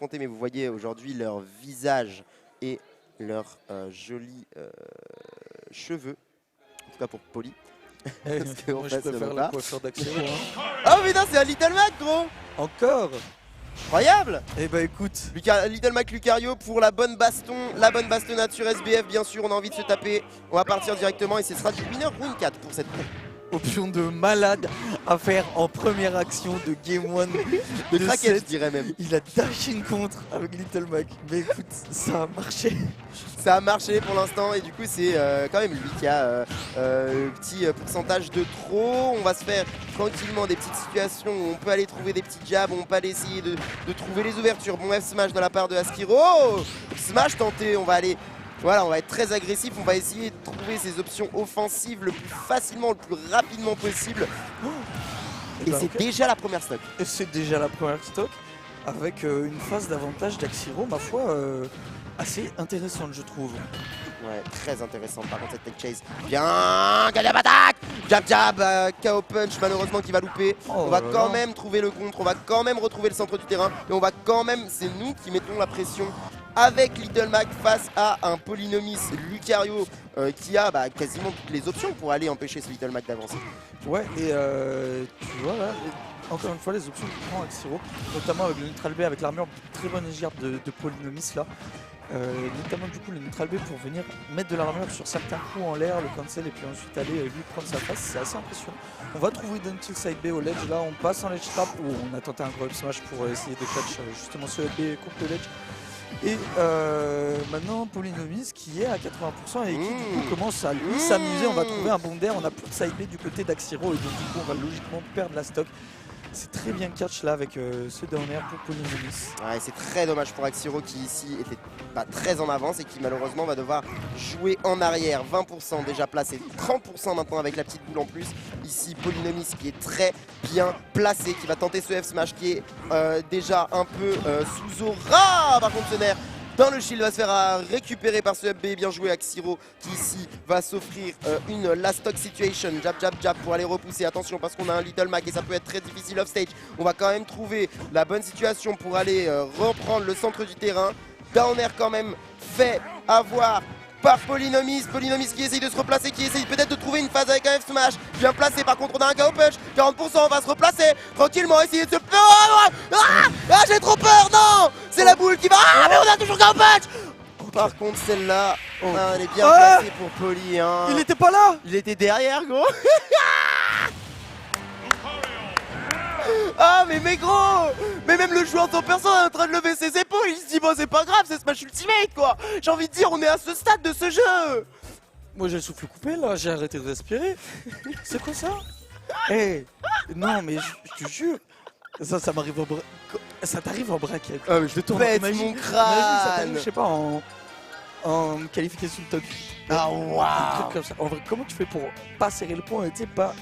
compter, mais vous voyez aujourd'hui leur visage et leurs jolis cheveux. En tout cas pour Poli. Parce que Moi je préfère la coiffure d'Axiro. Hein. Oh putain, c'est un Little Mac, gros! Encore? Incroyable! Eh bah écoute, Little Mac Lucario pour la bonne bastonnade sur SBF, bien sûr, on a envie de se taper. On va partir directement et ce sera du winner Win 4 pour cette option de malade à faire en première action de Game 1 de craquette, je dirais même. Il a dash in contre avec Little Mac. Mais écoute, ça a marché. Ça a marché pour l'instant et du coup c'est quand même lui qui a le petit pourcentage de trop. On va se faire tranquillement des petites situations où on peut aller trouver des petits jabs, où on peut aller essayer de trouver les ouvertures. Bon F smash de la part de Askiro. Oh, smash tenté, on va aller... Voilà, on va être très agressif, on va essayer de trouver ces options offensives le plus facilement, le plus rapidement possible. Et c'est déjà la première stock. Et c'est déjà la première stock avec une phase d'avantage d'Axiro, ma foi, assez intéressante je trouve. Ouais, très intéressante par contre cette tech chase. Bien, Gadab attaque, jab jab, KO punch malheureusement qui va louper. On va quand même trouver le contre, on va quand même retrouver le centre du terrain. Et on va quand même, c'est nous qui mettons la pression avec Little Mac face à un Polynomis Lucario qui a quasiment toutes les options pour aller empêcher ce Little Mac d'avancer. Ouais, et tu vois là, encore une fois les options que prend Axiro, notamment avec le neutral B, avec l'armure très bonne légère de Polynomis là. Notamment du coup le neutral B pour venir mettre de l'armure sur certains coups en l'air, le cancel et puis ensuite aller lui prendre sa face, c'est assez impressionnant. On va trouver d'un kill side B au ledge, là on passe en ledge trap où on a tenté un gros up smash pour essayer de catch justement ce B contre le ledge. Et maintenant Polynomis qui est à 80% et qui du coup commence à lui s'amuser, on va trouver un bon d'air, on a plus de side B du côté d'Axiro et donc du coup on va logiquement perdre la stock. C'est très bien catch là avec ce down air pour Polynomis. Ouais, c'est très dommage pour Axiro qui ici était pas très en avance et qui malheureusement va devoir jouer en arrière. 20% déjà placé, 30% maintenant avec la petite boule en plus. Ici Polynomis qui est très bien placé, qui va tenter ce F smash qui est déjà un peu sous aura. Par contre ce nerf dans le shield va se faire récupérer par ce FB. Bien joué Axiro qui ici va s'offrir une last stock situation. Jab jab jab pour aller repousser. Attention parce qu'on a un Little Mac et ça peut être très difficile off stage. On va quand même trouver la bonne situation pour aller reprendre le centre du terrain. Down air quand même fait avoir par Polynomis. Polynomis qui essaye de se replacer, qui essaye peut-être de trouver une phase avec un F smash. Bien placé, par contre on a un KO punch. 40%, on va se replacer tranquillement, essayer de se... j'ai trop peur, non. C'est la boule qui va... Ah mais on a toujours KO punch. Par contre celle-là, elle est bien placée pour Poly. Hein. Il était pas là. Il était derrière gros. Ah mais gros. Mais même le joueur en personne est en train de lever ses épaules. Il se dit bon c'est pas grave, c'est Smash Ultimate quoi. J'ai envie de dire on est à ce stade de ce jeu. Moi j'ai le souffle coupé là, j'ai arrêté de respirer. C'est quoi ça? Eh non mais je te jure, ça m'arrive au bras. Ça t'arrive en braquette. Ah mais je te pète mon crâne. Je sais pas en qualification de top. Ah waouh. Comme ça. En vrai, comment tu fais pour pas serrer le poing et tu sais pas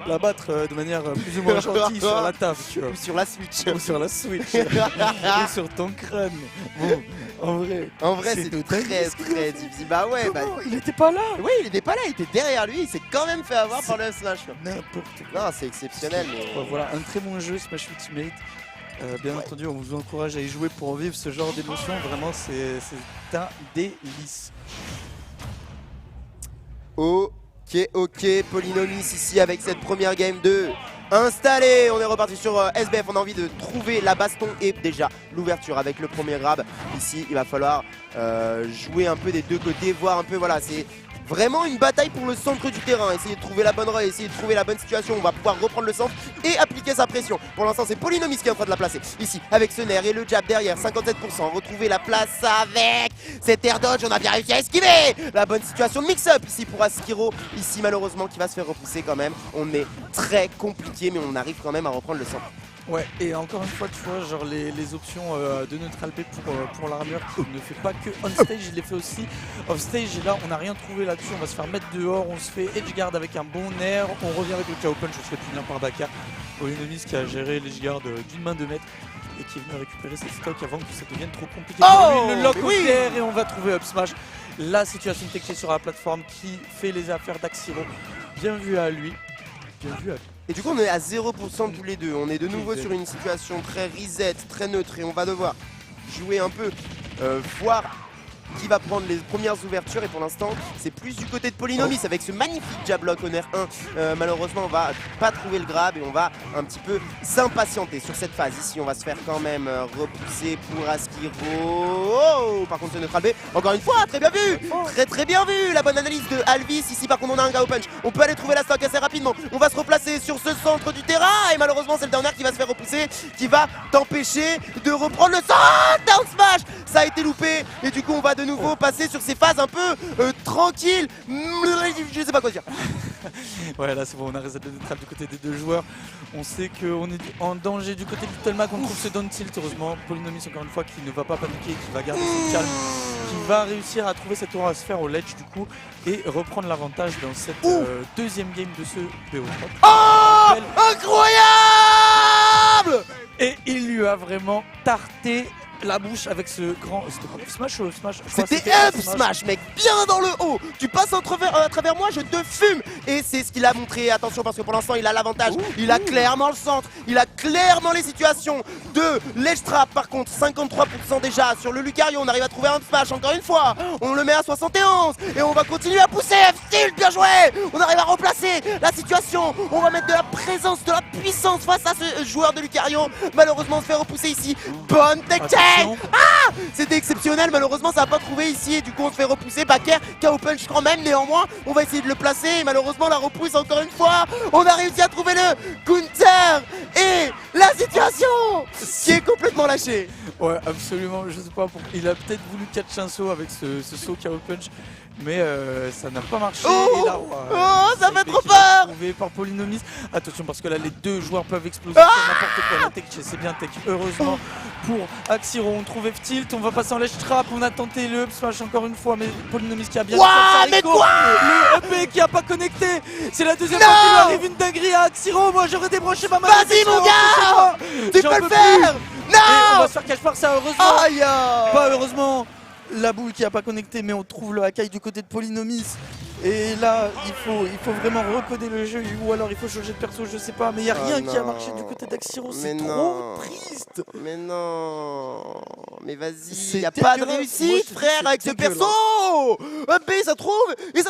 la battre de manière plus ou moins gentille sur la table, tu vois. Ou sur la Switch. Ou sur la Switch. Ou sur ton crâne. Bon, en vrai c'est très difficile. Bah ouais, il était pas là. Oui, il était pas là, il était derrière lui, il s'est quand même fait avoir par le Smash. N'importe quoi. Non, c'est exceptionnel. Mais... Voilà, un très bon jeu Smash Ultimate. Bien entendu, on vous encourage à y jouer pour vivre ce genre d'émotion. Vraiment, c'est un délice. Ok, Polynomis ici avec cette première game 2 installée. On est reparti sur SBF, on a envie de trouver la baston et déjà l'ouverture avec le premier grab. Ici, il va falloir jouer un peu des deux côtés, voir un peu, voilà, c'est... Vraiment une bataille pour le centre du terrain, essayer de trouver la bonne reuil, essayer de trouver la bonne situation, on va pouvoir reprendre le centre et appliquer sa pression. Pour l'instant c'est Polynomis qui est en train de la placer, ici avec ce nerf et le jab derrière, 57%, retrouver la place avec cet air dodge, on a bien réussi à esquiver. La bonne situation de mix-up ici pour Askiro, ici malheureusement qui va se faire repousser quand même. On est très compliqué mais on arrive quand même à reprendre le centre. Ouais, et encore une fois, tu vois, genre les options de neutral B pour l'armure qui ne fait pas que on stage, il les fait aussi off stage. Et là, on n'a rien trouvé là-dessus. On va se faire mettre dehors, on se fait edgeguard avec un bon nerf. On revient avec le KO punch, on se fait punir par Baka. Polynomis qui a géré l'edgeguard d'une main de maître et qui est venu récupérer ses stocks avant que ça devienne trop compliqué. Oh, le lock au terre et on va trouver up smash. La situation technique sur la plateforme qui fait les affaires d'Axiro. Bien vu à lui. Bien vu à lui. Et du coup on est à 0% tous les deux, on est de nouveau sur une situation très reset, très neutre et on va devoir jouer un peu, voir qui va prendre les premières ouvertures. Et pour l'instant, c'est plus du côté de Polynomis avec ce magnifique jab lock Honor 1. Malheureusement, on va pas trouver le grab et on va un petit peu s'impatienter sur cette phase. Ici, on va se faire quand même repousser pour Askiro. Oh, par contre, c'est neutral B. Encore une fois, très bien vu. Très bien vu. La bonne analyse de Alvis. Ici, par contre, on a un KO punch. On peut aller trouver la stock assez rapidement. On va se replacer sur ce centre du terrain. Et malheureusement, c'est le dernier qui va se faire repousser, qui va t'empêcher de reprendre le centre. Down smash. Ça a été loupé. Et du coup, on va de nouveau passer sur ces phases un peu tranquilles. Je sais pas quoi dire. Ouais, là c'est bon, on a reset le neutral du côté des deux joueurs. On sait qu'on est en danger du côté de Little Mac. On trouve ce down tilt, heureusement. Polynomis, encore une fois, qui ne va pas paniquer, qui va garder son calme, qui va réussir à trouver cette aura sphère au ledge du coup et reprendre l'avantage dans cette deuxième game de ce BO. Oh, incroyable! Et il lui a vraiment tarté la bouche avec ce grand... C'était quoi, smash ou smash? C'était up smash, mec, bien dans le haut. Tu passes à travers moi, je te fume. Et c'est ce qu'il a montré, attention, parce que pour l'instant il a l'avantage. Il a clairement le centre, il a clairement les situations de ledge trap. Par contre 53% déjà sur le Lucario. On arrive à trouver un smash encore une fois. On le met à 71 et on va continuer à pousser. F-Steel, bien joué. On arrive à replacer la situation. On va mettre de la présence, de la puissance face à ce joueur de Lucario. Malheureusement on se fait repousser ici. Bonne tech. Ah, c'était exceptionnel, malheureusement ça n'a pas trouvé ici et du coup on se fait repousser. Backer, KO punch quand même, néanmoins on va essayer de le placer et malheureusement la repousse encore une fois. On a réussi à trouver le counter et la situation qui est complètement lâchée. Ouais, absolument, je sais pas pourquoi. Il a peut-être voulu catch un saut avec ce saut KO punch, mais ça n'a pas marché. Et là, ça fait trop peur. Trouvé par Polynomis. Attention parce que là les deux joueurs peuvent exploser sur n'importe quoi. La tech, c'est bien tech. Heureusement pour Axiro, on trouve F-Tilt, on va passer en ledge trap, on a tenté le up smash encore une fois, mais Polynomis qui a bien mais quoi, le up qui a pas connecté. C'est la deuxième fois qu'il lui arrive une dinguerie à Axiro. Moi j'aurais débranché ma main. Vas-y mon gars, tu peux le faire. Non, on va se faire cache par ça, heureusement. Aïe. Pas heureusement. La boule qui a pas connecté, mais on trouve le Hakai du côté de Polynomis. Et là, il faut vraiment recoder le jeu ou alors il faut changer de perso, je sais pas. Mais il n'y a rien qui a marché du côté d'Axiro, c'est trop triste. Mais non, mais vas-y, C'est il n'y a pas de dégueulasse. réussite, frère, avec ce perso. B, ça trouve, et ça